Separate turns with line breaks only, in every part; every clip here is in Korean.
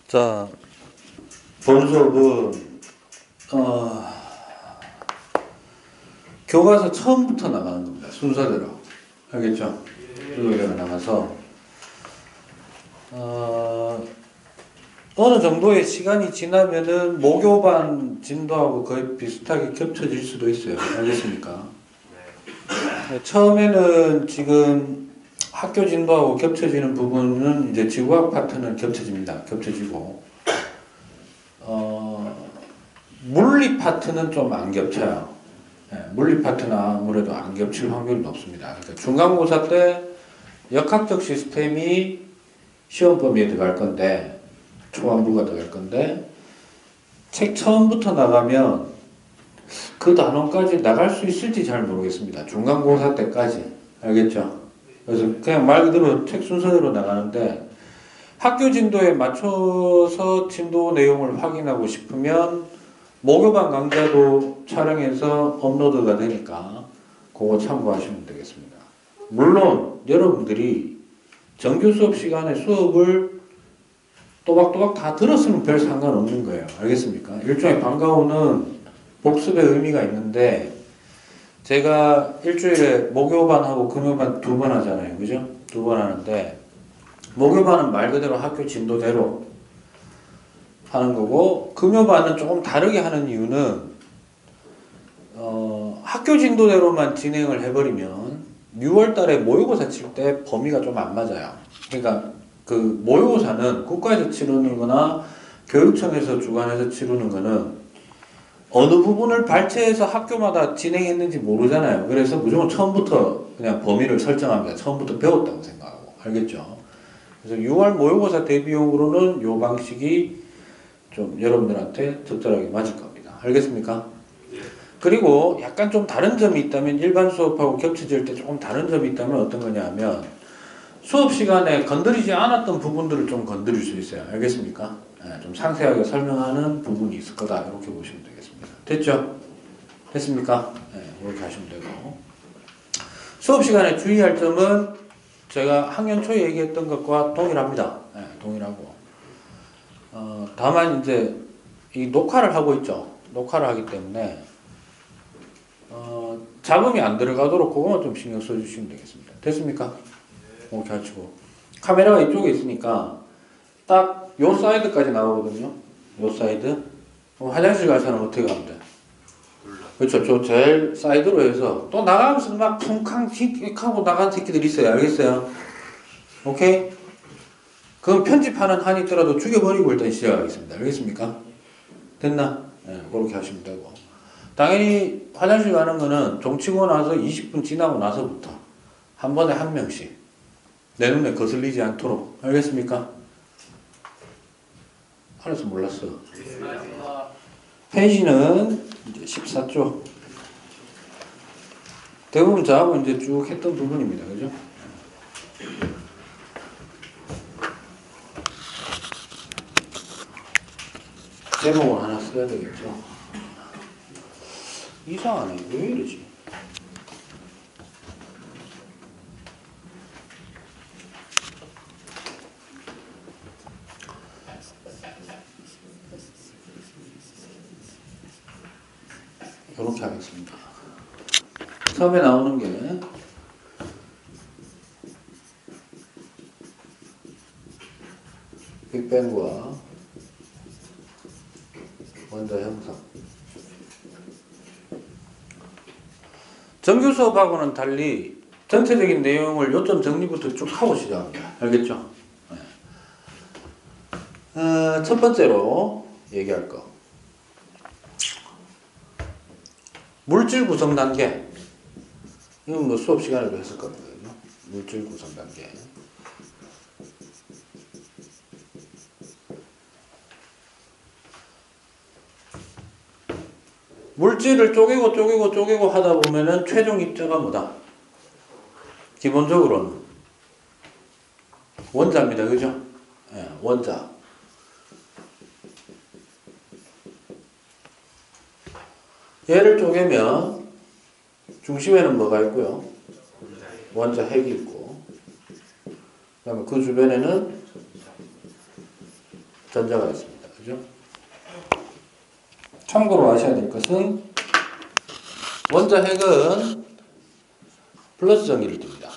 자, 본 수업은 교과서 처음부터 나가는 겁니다. 순서대로. 알겠죠? 순서대로 나가서 어느 정도의 시간이 지나면은 모교반 진도하고 거의 비슷하게 겹쳐질 수도 있어요. 알겠습니까? 처음에는 지금 학교 진도하고 겹쳐지는 부분은 이제 지구학 파트는 겹쳐집니다. 겹쳐지고 물리 파트는 좀 안 겹쳐요. 물리 파트는 아무래도 안 겹칠 확률이 높습니다. 그러니까 중간고사 때 역학적 시스템이 시험 범위에 들어갈 건데 초반부가 들어갈 건데 책 처음부터 나가면 그 단원까지 나갈 수 있을지 잘 모르겠습니다. 중간고사 때까지. 알겠죠? 그래서 그냥 말 그대로 책 순서대로 나가는데 학교 진도에 맞춰서 진도 내용을 확인하고 싶으면 모교반 강좌도 촬영해서 업로드가 되니까 그거 참고하시면 되겠습니다. 물론 여러분들이 정규 수업 시간에 수업을 또박또박 다 들었으면 별 상관없는 거예요. 알겠습니까? 일종의 방과후는 복습의 의미가 있는데 제가 일주일에 목요반하고 금요반 2번 하잖아요. 그죠? 2번 하는데 목요반은 말 그대로 학교 진도대로 하는 거고 금요반은 조금 다르게 하는 이유는 학교 진도대로만 진행을 해버리면 6월달에 모의고사 칠 때 범위가 좀 안 맞아요. 그러니까 그 모의고사는 국가에서 치르는 거나 교육청에서 주관해서 치르는 거는 어느 부분을 발췌해서 학교마다 진행했는지 모르잖아요. 그래서 무조건 처음부터 그냥 범위를 설정합니다. 처음부터 배웠다고 생각하고. 알겠죠? 그래서 6월 모의고사 대비용으로는 이 방식이 좀 여러분들한테 적절하게 맞을 겁니다. 알겠습니까? 그리고 약간 좀 다른 점이 있다면 일반 수업하고 겹쳐질 때 조금 다른 점이 있다면 어떤 거냐 하면 수업 시간에 건드리지 않았던 부분들을 좀 건드릴 수 있어요. 알겠습니까? 좀 상세하게 설명하는 부분이 있을 거다. 이렇게 보시면 되겠습니다. 됐죠? 됐습니까? 이렇게 하시면 되고. 수업 시간에 주의할 점은 제가 학년 초에 얘기했던 것과 동일합니다. 동일하고. 다만 이제 이 녹화를 하고 있죠. 녹화를 하기 때문에 잡음이 안 들어가도록 그거만 좀 신경 써주시면 되겠습니다. 됐습니까? 이렇게 하시고 카메라가 이쪽에 있으니까 딱 요 사이드까지 나오거든요. 요 사이드. 화장실 갈 사람은 어떻게 가면 돼? 그렇죠. 저 제일 사이드로 해서 또 나가면서 막 쿵쾅 틱하고 나간 새끼들 있어요. 알겠어요? 오케이? 그럼 편집하는 한이 있더라도 죽여버리고 일단 시작하겠습니다. 알겠습니까? 됐나? 그렇게 하시면 되고. 당연히 화장실 가는 거는 종 치고 나서 20분 지나고 나서부터 한 번에 한 명씩 내 눈에 거슬리지 않도록. 알겠습니까? 알아서 몰랐어. 페이지는 이제 14쪽. 대부분 저하고 이제 쭉 했던 부분입니다. 그죠? 제목을 하나 써야 되겠죠? 이상하네. 왜 이러지? 이렇게 하겠습니다. 처음에 나오는 게 빅뱅과 원자 형성. 정규 수업하고는 달리 전체적인 내용을 요점 정리부터 쭉 하고 시작합니다. 알겠죠? 첫 번째로 얘기할 거. 물질 구성 단계. 이건 뭐 수업 시간에도 했을 겁니다. 물질 구성 단계. 물질을 쪼개고 하다 보면은 최종 입자가 뭐다? 기본적으로는 원자입니다. 그죠? 원자. 얘를 쪼개면 중심에는 뭐가 있고요? 원자 핵이 있고, 그 다음에 그 주변에는 전자가 있습니다. 그죠? 참고로 아셔야 될 것은 원자 핵은 플러스 전기를 띱니다.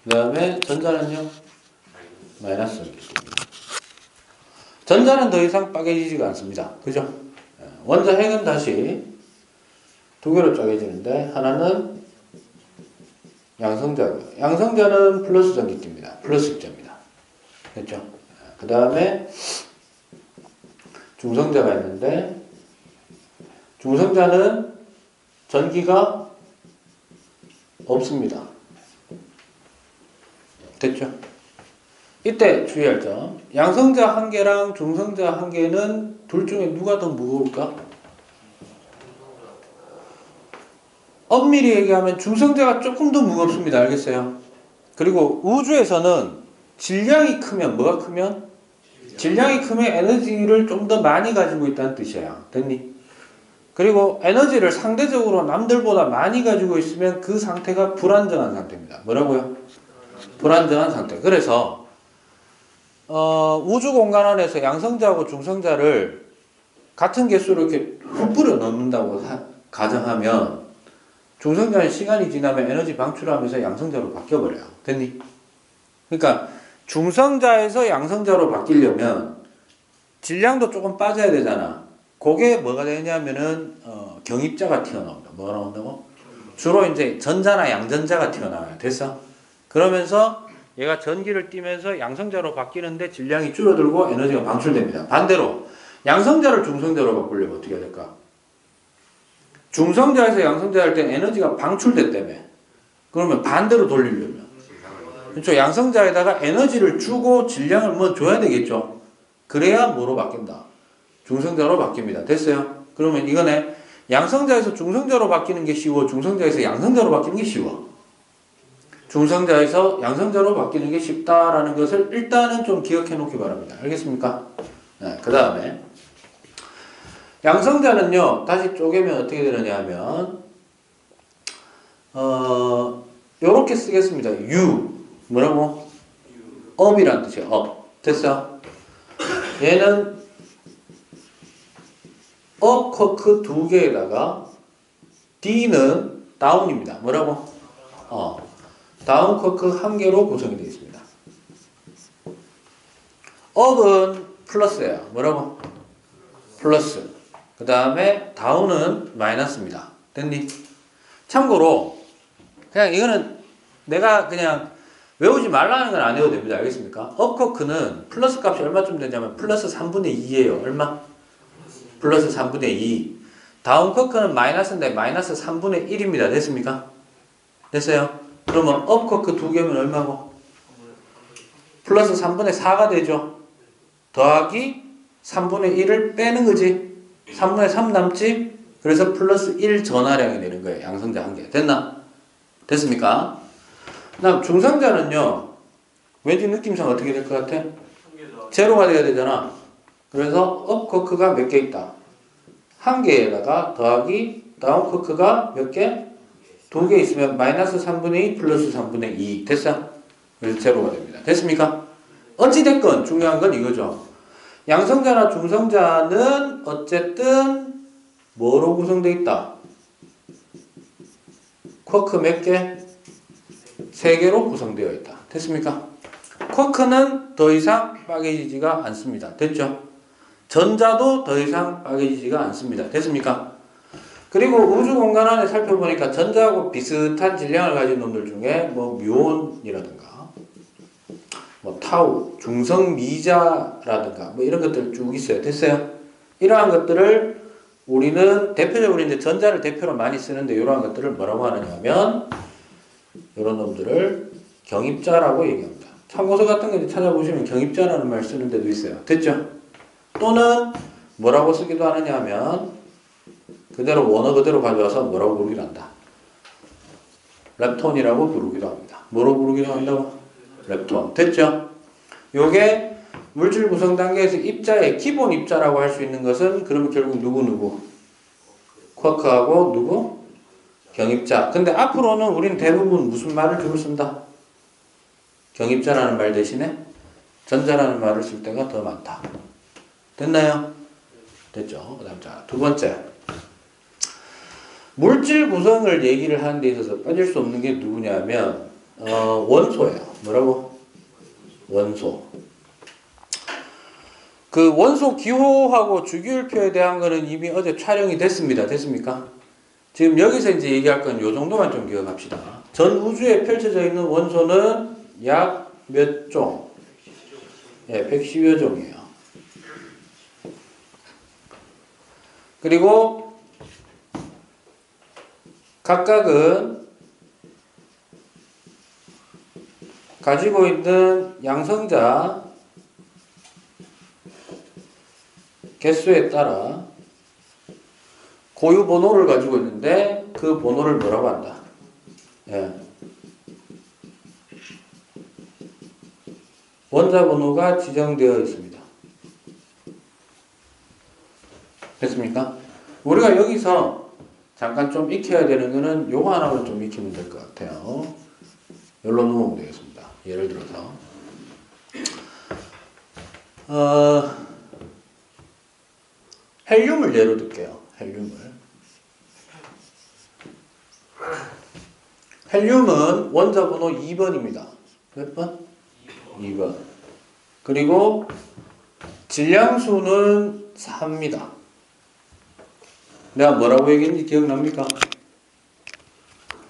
그 다음에 전자는요? 마이너스 전기를 띱니다. 전자는 더 이상 빠개지지가 않습니다. 그죠? 원자 핵은 다시 두 개로 쪼개지는데 하나는 양성자고요. 양성자는 플러스 전기 띱니다. 플러스 입자입니다. 됐죠? 그 다음에 중성자가 있는데 중성자는 전기가 없습니다. 됐죠? 이때 주의할 점. 양성자 한 개랑 중성자 한 개는 둘 중에 누가 더 무거울까? 엄밀히 얘기하면 중성자가 조금 더 무겁습니다. 알겠어요? 그리고 우주에서는 질량이 크면 뭐가 크면? 질량이 크면 에너지를 좀 더 많이 가지고 있다는 뜻이에요. 됐니? 그리고 에너지를 상대적으로 남들보다 많이 가지고 있으면 그 상태가 불안정한 상태입니다. 뭐라고요? 불안정한 상태. 그래서 우주 공간 안에서 양성자하고 중성자를 같은 개수로 이렇게 흩뿌려 넣는다고 가정하면 중성자는 시간이 지나면 에너지 방출하면서 양성자로 바뀌어버려요. 됐니? 그러니까 중성자에서 양성자로 바뀌려면 질량도 조금 빠져야 되잖아. 그게 뭐가 되냐면은 경입자가 튀어나온다. 뭐가 나온다고? 주로 이제 전자나 양전자가 튀어나와요. 됐어? 그러면서 얘가 전기를 띠면서 양성자로 바뀌는데 질량이 줄어들고 에너지가 방출됩니다. 반대로 양성자를 중성자로 바꾸려면 어떻게 해야 될까? 중성자에서 양성자 할 때 에너지가 방출됐다며. 그러면 반대로 돌리려면 그렇죠? 양성자에다가 에너지를 주고 질량을 뭐 줘야 되겠죠. 그래야 뭐로 바뀐다? 중성자로 바뀝니다. 됐어요? 그러면 이거네. 양성자에서 중성자로 바뀌는 게 쉬워. 중성자에서 양성자로 바뀌는 게 쉬워. 중성자에서 양성자로 바뀌는 게 쉽다라는 것을 일단은 좀 기억해 놓기 바랍니다. 알겠습니까? 네, 그 다음에 양성자는요. 다시 쪼개면 어떻게 되느냐 하면 요렇게 쓰겠습니다. U 뭐라고? 업이란 뜻이에요. 업. 됐어? 얘는 업 쿼크 두 개에다가 D는 다운입니다. 뭐라고? 다운 쿼크 한 개로 구성이 되어 있습니다. 업은 플러스예요. 뭐라고? 플러스. 그 다음에 다운은 마이너스입니다. 됐니? 참고로 그냥 이거는 내가 그냥 외우지 말라는 건 안 해도 됩니다. 알겠습니까? 업 쿼크는 플러스 값이 얼마쯤 되냐면 플러스 3분의 2예요. 얼마? 플러스 3분의 2. 다운 쿼크는 마이너스인데 마이너스 3분의 1입니다. 됐습니까? 됐어요? 그러면 업 쿼크 두 개면 얼마고? 플러스 3분의 4가 되죠. 더하기 3분의 1을 빼는 거지. 3분의 3 남지? 그래서 플러스 1 전하량이 되는 거예요. 양성자 한 개. 됐나? 됐습니까? 그다음 중성자는요. 왠지 느낌상 어떻게 될 것 같아? 제로가 돼야 되잖아. 그래서 업 쿼크가 몇 개 있다? 한 개에다가 더하기 다운 쿼크가 몇 개? 두 개 있으면 마이너스 3분의 2 플러스 3분의 2. 됐어? 그래서 제로가 됩니다. 됐습니까? 어찌됐건 중요한 건 이거죠. 양성자나 중성자는 어쨌든 뭐로 구성되어 있다? 쿼크 몇 개? 3개로 구성되어 있다. 됐습니까? 쿼크는 더 이상 빠개지지가 않습니다. 됐죠? 전자도 더 이상 빠개지지가 않습니다. 됐습니까? 그리고 우주 공간 안에 살펴보니까 전자하고 비슷한 질량을 가진 놈들 중에 뭐 뮤온이라든가 뭐 타우, 중성 미자라든가 뭐 이런 것들 쭉 있어요. 됐어요? 이러한 것들을 우리는 대표적으로 이제 전자를 대표로 많이 쓰는데 이러한 것들을 뭐라고 하느냐면 이런 놈들을 경입자라고 얘기합니다. 참고서 같은 거 찾아보시면 경입자라는 말 쓰는 데도 있어요. 됐죠? 또는 뭐라고 쓰기도 하느냐 하면 그대로 원어 그대로 가져와서 뭐라고 부르기도 한다. 렙톤이라고 부르기도 합니다. 뭐로 부르기도 한다고? 렙톤. 됐죠? 요게 물질 구성 단계에서 입자의 기본 입자라고 할 수 있는 것은 그러면 결국 누구? 쿼크하고 누구? 경입자. 근데 앞으로는 우리는 대부분 무슨 말을 주로 쓴다? 경입자라는 말 대신에 전자라는 말을 쓸 때가 더 많다. 됐나요? 됐죠? 그 다음 자, 두 번째. 물질 구성을 얘기를 하는 데 있어서 빠질 수 없는 게 누구냐면 원소예요. 뭐라고? 원소. 그 원소 기호하고 주기율표에 대한 거는 이미 어제 촬영이 됐습니다. 됐습니까? 지금 여기서 이제 얘기할 건 요 정도만 좀 기억합시다. 전 우주에 펼쳐져 있는 원소는 약 몇 종? 예, 110여 종이에요. 그리고 각각은 가지고 있는 양성자 개수에 따라 고유 번호를 가지고 있는데 그 번호를 뭐라고 한다? 예. 원자 번호가 지정되어 있습니다. 됐습니까? 우리가 여기서 잠깐 좀 익혀야 되는 거는 요거 하나만 좀 익히면 될 것 같아요. 여기로 넘어오면 되겠습니다. 예를 들어서 헬륨을 예로 들게요. 헬륨은 원자 번호 2번입니다. 몇 번? 2번. 그리고 질량수는 4입니다. 내가 뭐라고 얘기했는지 기억납니까?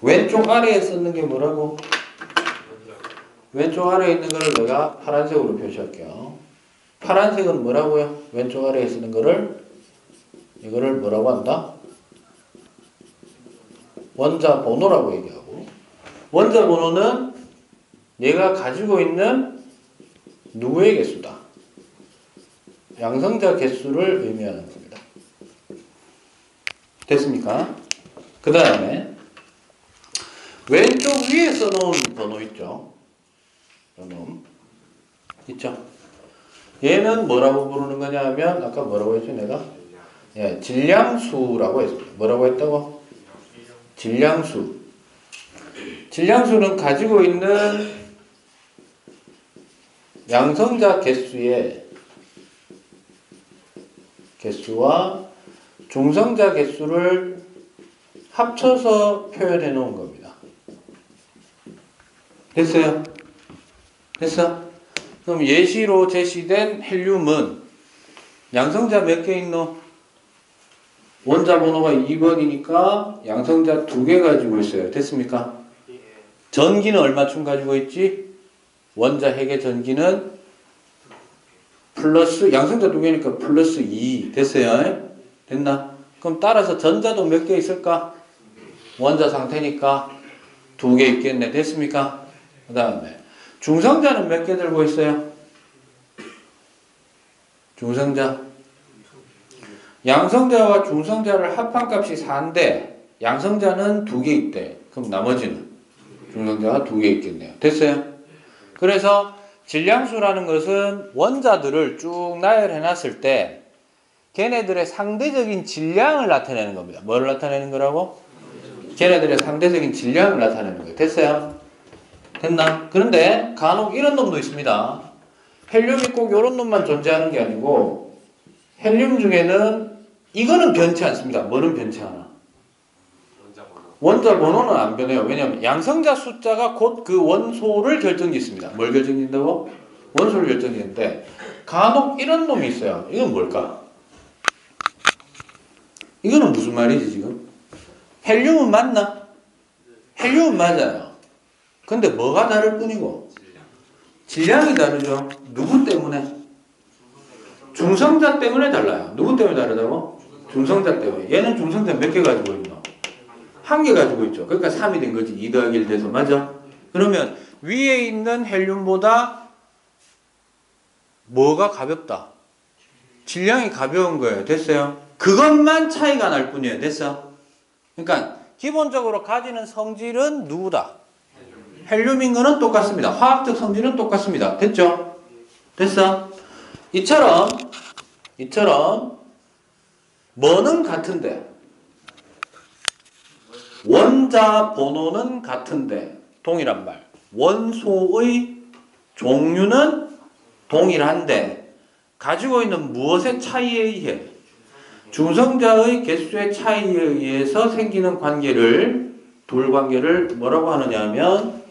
왼쪽 아래에 쓰는 게 뭐라고? 왼쪽 아래에 있는 거를 내가 파란색으로 표시할게요. 파란색은 뭐라고요? 왼쪽 아래에 쓰는 거를 이거를 뭐라고 한다? 원자 번호라고 얘기하고, 원자 번호는 얘가 가지고 있는 누구의 개수다? 양성자 개수를 의미하는 겁니다. 됐습니까? 그 다음에 왼쪽 위에 써놓은 번호 있죠? 번호 있죠? 얘는 뭐라고 부르는 거냐 하면 아까 뭐라고 했죠 내가? 예, 질량수라고 했습니다. 뭐라고 했다고? 질량수. 질량수는 가지고 있는 양성자 개수와 중성자 개수를 합쳐서 표현해 놓은 겁니다. 됐어요? 됐어? 그럼 예시로 제시된 헬륨은 양성자 몇 개 있노? 원자 번호가 2번이니까 양성자 2개 가지고 있어요. 됐습니까? 전기는 얼마쯤 가지고 있지? 원자 핵의 전기는 플러스, 양성자 2개니까 플러스 2. 됐어요? 됐나? 그럼 따라서 전자도 몇 개 있을까? 원자 상태니까 2개 있겠네. 됐습니까? 그 다음에 중성자는 몇 개 들고 있어요? 중성자. 양성자와 중성자를 합한 값이 4인데 양성자는 2개 있대. 그럼 나머지는 중성자가 2개 있겠네요. 됐어요? 그래서 질량수라는 것은 원자들을 쭉 나열해 놨을 때 걔네들의 상대적인 질량을 나타내는 겁니다. 뭐를 나타내는 거라고? 걔네들의 상대적인 질량을 나타내는 거예요. 됐어요? 됐나? 그런데 간혹 이런 놈도 있습니다. 헬륨이 꼭 이런 놈만 존재하는 게 아니고 헬륨 중에는 이거는 변치 않습니다. 뭐는 변치 않아? 원자 번호는 안 변해요. 왜냐하면 양성자 숫자가 곧 그 원소를 결정짓습니다. 뭘 결정짓는다고? 원소를 결정짓는데 간혹 이런 놈이 있어요. 이건 뭘까? 이거는 무슨 말이지 지금? 헬륨은 맞나? 헬륨은 맞아요. 근데 뭐가 다를 뿐이고 질량이 다르죠. 누구 때문에? 중성자 때문에 달라요. 누구 때문에 다르다고? 중성자 때문에. 얘는 중성자 몇 개 가지고 있노? 1개 가지고 있죠. 그러니까 3이 된 거지. 2 더하기 1 돼서. 맞아? 그러면 위에 있는 헬륨보다 뭐가 가볍다? 질량이 가벼운 거예요. 됐어요? 그것만 차이가 날 뿐이에요. 됐어? 그러니까 기본적으로 가지는 성질은 누구다? 헬륨인 거는 똑같습니다. 화학적 성질은 똑같습니다. 됐죠? 됐어? 이처럼 뭐는 같은데 원자 번호는 같은데 동일한 말 원소의 종류는 동일한데 가지고 있는 무엇의 차이에 의해 중성자의 개수의 차이에 의해서 생기는 둘 관계를 뭐라고 하느냐 하면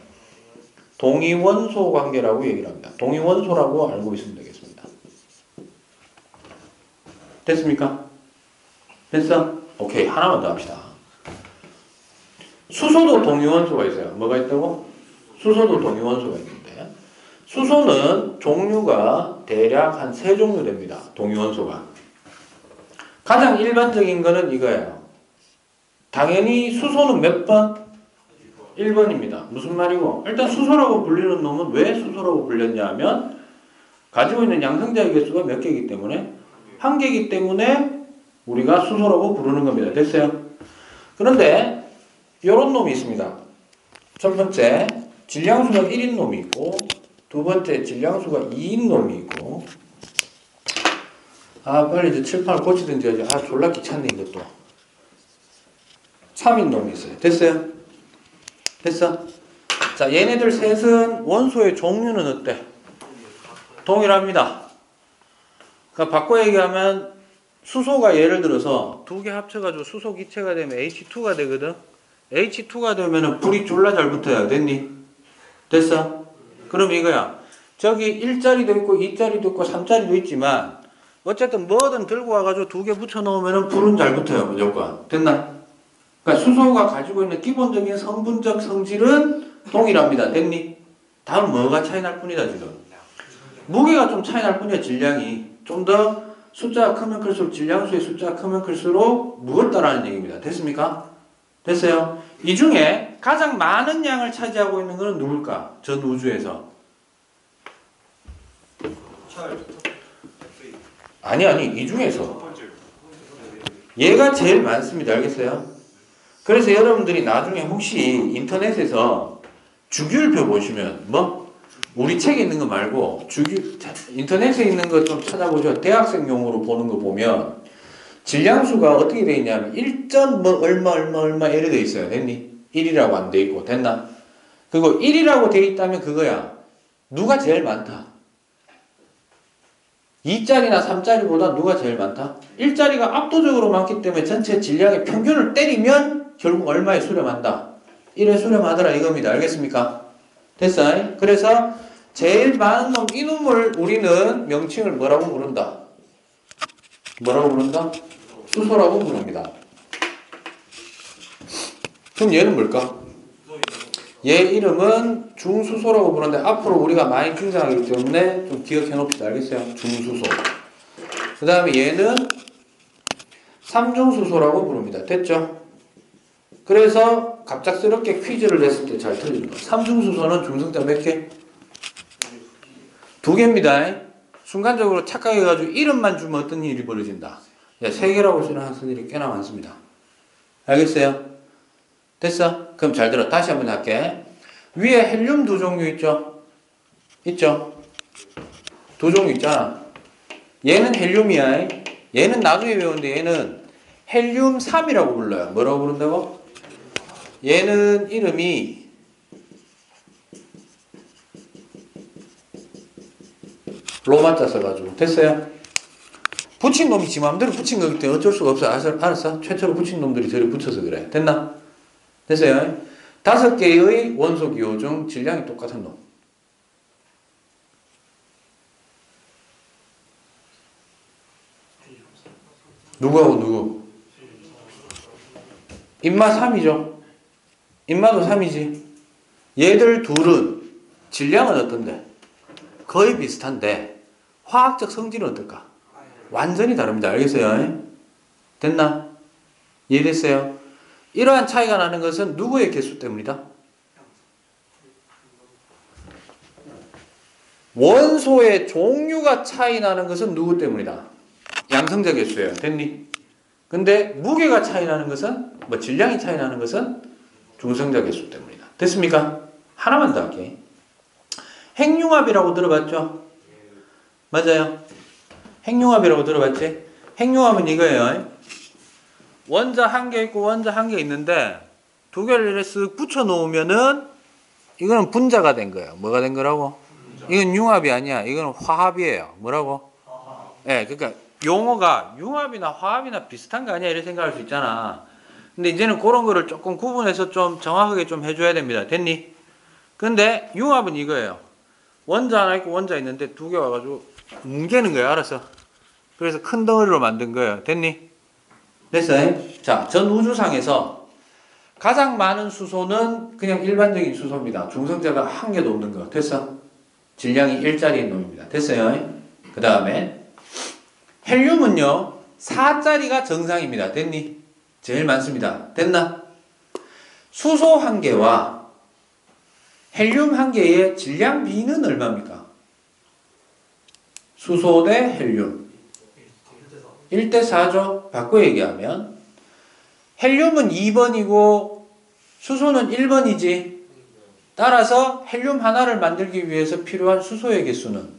동위원소 관계라고 얘기를 합니다. 동위원소라고 알고 있으면 되겠습니다. 됐습니까? 됐어? 오케이. 하나만 더 합시다. 수소도 동위원소가 있어요. 뭐가 있다고? 수소도 동위원소가 있는데 수소는 종류가 대략 한 3종류 됩니다. 동위원소가. 가장 일반적인 거는 이거예요. 당연히 수소는 몇 번? 1번입니다. 무슨 말이고? 일단 수소라고 불리는 놈은 왜 수소라고 불렸냐 하면 가지고 있는 양성자의 개수가 몇 개이기 때문에 1개이기 때문에 우리가 수소라고 부르는 겁니다. 됐어요? 그런데 이런 놈이 있습니다. 첫 번째 질량수가 1인 놈이 있고 두 번째 질량수가 2인 놈이 있고 빨리 이제 칠판을 고치든지 하지. 졸라 귀찮네 이것도. 3인 놈이 있어요. 됐어요? 됐어? 자, 얘네들 셋은 원소의 종류는 어때? 동일합니다. 그러니까 바꿔 얘기하면 수소가 예를 들어서 2개 합쳐가지고 수소 기체가 되면 H2가 되거든? H2가 되면은 불이 졸라 잘 붙어야 됐니? 됐어? 그럼 이거야. 저기 1자리도 있고 2자리도 있고 3자리도 있지만 어쨌든 뭐든 들고 와가지고 2개 붙여 놓으면은 불은 잘 붙어요. 무조건. 됐나? 그러니까 수소가 가지고 있는 기본적인 성분적 성질은 동일합니다. 됐니? 다음 뭐가 차이 날 뿐이다 지금. 무게가 좀 차이 날 뿐이야. 질량이. 좀 더 숫자가 크면 클수록 질량수의 숫자가 크면 클수록 무겁다라는 얘기입니다. 됐습니까? 됐어요? 이 중에 가장 많은 양을 차지하고 있는 것은 누굴까? 전 우주에서. 아니 이 중에서 얘가 제일 많습니다. 알겠어요? 그래서 여러분들이 나중에 혹시 인터넷에서 주기율표 보시면 우리 책에 있는 거 말고 인터넷에 있는 거 좀 찾아보죠. 대학생용으로 보는 거 보면 질량수가 어떻게 되어 있냐면 1점 얼마 이래 되어 있어요. 됐니? 1이라고 안 되어 있고. 됐나? 그리고 1이라고 되어 있다면 그거야. 누가 제일 많다? 2짜리나 3짜리보다 누가 제일 많다? 1짜리가 압도적으로 많기 때문에 전체 질량의 평균을 때리면 결국 얼마에 수렴한다? 1에 수렴하더라 이겁니다. 알겠습니까? 됐어? 그래서 제일 많은 놈, 이 놈을 우리는 명칭을 뭐라고 부른다? 뭐라고 부른다? 수소라고 부릅니다. 그럼 얘는 뭘까? 얘 이름은 중수소라고 부르는데 앞으로 우리가 많이 등장하기 때문에 좀 기억해 놓읍시다. 알겠어요? 중수소. 그 다음에 얘는 삼중수소라고 부릅니다. 됐죠? 그래서 갑작스럽게 퀴즈를 냈을 때 잘 틀리는 거. 삼중수소는 중성자 몇 개? 2개입니다. 순간적으로 착각해가지고 이름만 주면 어떤 일이 벌어진다. 3개라고 쓰는 학생들이 꽤나 많습니다. 알겠어요? 됐어? 그럼 잘 들어. 다시 한번 할게. 위에 헬륨 2종류 있죠? 있죠? 2종류 있잖아. 얘는 헬륨이야. 얘는 나중에 배우는데 얘는 헬륨 3이라고 불러요. 뭐라고 부른다고? 얘는 이름이 로마자 써가지고. 됐어요? 붙인 놈이 지 마음대로 붙인 거기 때문에 어쩔 수가 없어. 알았어? 최초로 붙인 놈들이 저리 붙여서 그래. 됐나? 됐어요? 5개의 원소 기호 중 질량이 똑같은 놈. 누구하고 누구? 인마 3이죠. 인마도 3이지. 얘들 둘은 질량은 어떤데? 거의 비슷한데 화학적 성질은 어떨까? 완전히 다릅니다. 알겠어요? 됐나? 이해됐어요? 이러한 차이가 나는 것은 누구의 개수 때문이다? 원소의 종류가 차이 나는 것은 누구 때문이다? 양성자 개수예요. 됐니? 근데 무게가 차이 나는 것은 질량이 차이 나는 것은 중성자 개수 때문이다. 됐습니까? 하나만 더 할게. 핵융합이라고 들어봤죠? 맞아요. 핵융합이라고 들어봤지? 핵융합은 이거예요. 원자 1개 있고 원자 1개 있는데 2개를 이렇게 쓱 붙여 놓으면은 이거는 분자가 된 거예요. 뭐가 된 거라고? 이건 융합이 아니야. 이건 화합이에요. 뭐라고? 예, 그러니까 용어가 융합이나 화합이나 비슷한 거 아니야? 이렇게 생각할 수 있잖아. 근데 이제는 그런 거를 조금 구분해서 좀 정확하게 좀 해줘야 됩니다. 됐니? 근데 융합은 이거예요. 원자 하나 있고 원자 있는데 두 개 와가지고 뭉개는 거예요. 알았어? 그래서 큰 덩어리로 만든 거예요. 됐니? 됐어요? 자, 전 우주상에서 가장 많은 수소는 그냥 일반적인 수소입니다. 중성자가 한 개도 없는 거. 됐어? 질량이 1짜리인 놈입니다. 됐어요? 그 다음에 헬륨은요 4짜리가 정상입니다. 됐니? 제일 많습니다. 됐나? 수소 한 개와 헬륨 한 개의 질량 비는 얼마입니까? 수소 대 헬륨 1대 4죠. 바꿔 얘기하면 헬륨은 2번이고 수소는 1번이지. 따라서 헬륨 하나를 만들기 위해서 필요한 수소의 개수는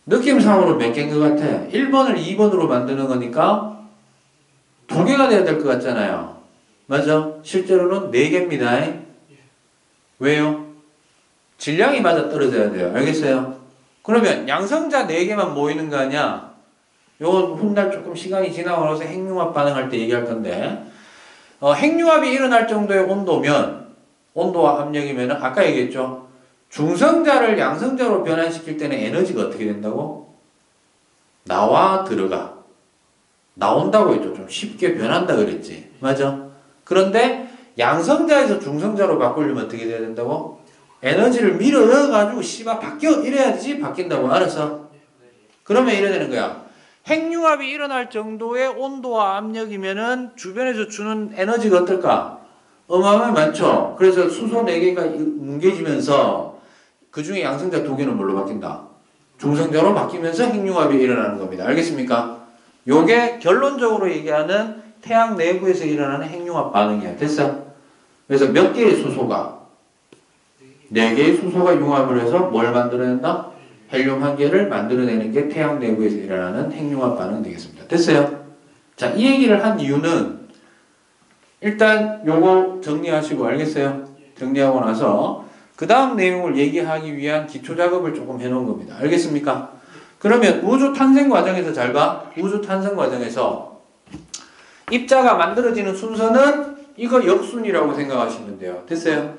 느낌상으로 몇 개인 것 같아? 1번을 2번으로 만드는 거니까 2개가 돼야 될 것 같잖아요. 맞아? 실제로는 4개입니다. 왜요? 질량이 맞아 떨어져야 돼요. 알겠어요? 그러면 양성자 4개만 모이는 거 아니야? 요건 훗날 조금 시간이 지나고 나서 핵융합 반응할 때 얘기할 건데 핵융합이 일어날 정도의 온도면 온도와 압력이면 아까 얘기했죠? 중성자를 양성자로 변환시킬 때는 에너지가 어떻게 된다고? 나와 들어가. 나온다고 했죠. 좀 쉽게 변한다 그랬지. 맞아? 그런데 양성자에서 중성자로 바꾸려면 어떻게 돼야 된다고? 에너지를 밀어 넣어가지고 바뀌어 이래야지 바뀐다고. 알았어? 그러면 이래 되는 거야. 핵융합이 일어날 정도의 온도와 압력이면은 주변에서 주는 에너지가 어떨까? 어마어마하게 많죠. 그래서 수소 4개가 뭉개지면서 그 중에 양성자 2개는 뭘로 바뀐다? 중성자로 바뀌면서 핵융합이 일어나는 겁니다. 알겠습니까? 요게 결론적으로 얘기하는 태양 내부에서 일어나는 핵융합 반응이야. 됐어? 그래서 몇 개의 수소가 4개의 수소가 융합을 해서 뭘 만들어낸다? 헬륨 한 개를 만들어내는 게 태양 내부에서 일어나는 핵융합 반응 되겠습니다. 됐어요? 자, 이 얘기를 한 이유는 일단 요거 정리하시고 알겠어요? 정리하고 나서 그 다음 내용을 얘기하기 위한 기초 작업을 조금 해놓은 겁니다. 알겠습니까? 그러면 우주 탄생 과정에서 잘 봐. 우주 탄생 과정에서 입자가 만들어지는 순서는 이거 역순이라고 생각하시면 돼요. 됐어요?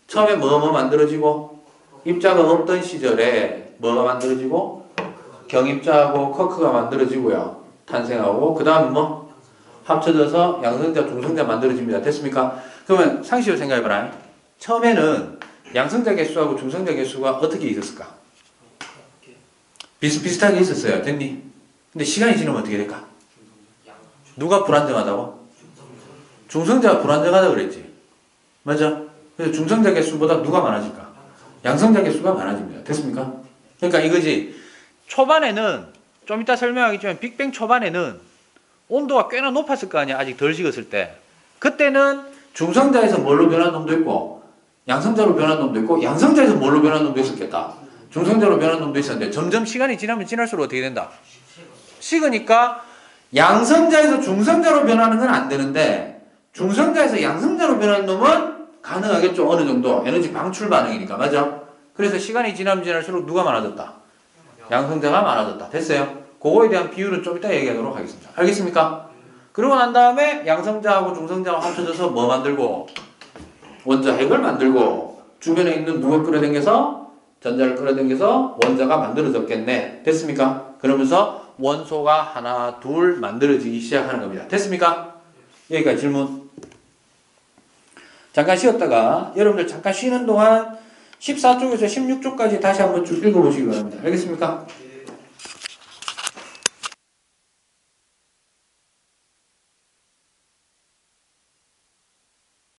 처음에 뭐 만들어지고 입자가 없던 시절에 뭐가 만들어지고 경입자하고 쿼크가 만들어지고요. 탄생하고 그 다음 뭐 합쳐져서 양성자 중성자 만들어집니다. 됐습니까? 그러면 상식으로 생각해봐라. 처음에는 양성자 개수하고 중성자 개수가 어떻게 있었을까? 비슷비슷하게 있었어요. 됐니? 근데 시간이 지나면 어떻게 될까? 누가 불안정하다고? 중성자가 불안정하다고 그랬지. 맞아? 그래서 중성자 개수보다 누가 많아질까? 양성자 개수가 많아집니다. 됐습니까? 그러니까 이거지. 초반에는 좀 이따 설명하겠지만 빅뱅 초반에는 온도가 꽤나 높았을 거 아니야. 아직 덜 식었을 때. 그때는 중성자에서 뭘로 변한 놈도 있고 양성자로 변한 놈도 있고 양성자에서 뭘로 변한 놈도 있었겠다. 중성자로 변한 놈도 있었는데 점점 시간이 지나면 지날수록 어떻게 된다? 식으니까 양성자에서 중성자로 변하는 건 안 되는데 중성자에서 양성자로 변하는 놈은 가능하겠죠. 어느 정도. 에너지 방출 반응이니까. 맞아? 그래서 시간이 지나면 지날수록 누가 많아졌다? 양성자가 많아졌다. 됐어요? 그거에 대한 비율은 좀 이따 얘기하도록 하겠습니다. 알겠습니까? 그러고 난 다음에 양성자하고 중성자하고 합쳐져서 뭐 만들고 원자 핵을 만들고 주변에 있는 누가 끌어당겨서 전자를 끌어당겨서 원자가 만들어졌겠네. 됐습니까? 그러면서 원소가 하나 둘 만들어지기 시작하는 겁니다. 됐습니까? 여기까지 질문. 잠깐 쉬었다가 여러분들 잠깐 쉬는 동안 14쪽에서 16쪽까지 다시 한번 쭉 읽어보시기 바랍니다. 알겠습니까?